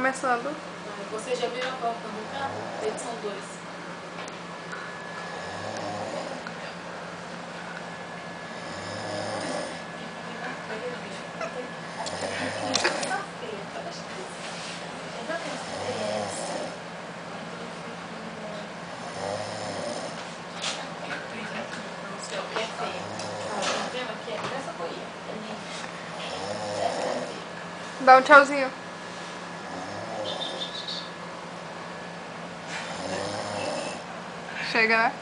começando. Você já viu a porta do carro? Edição 2. Dá um tchauzinho. Chega, né?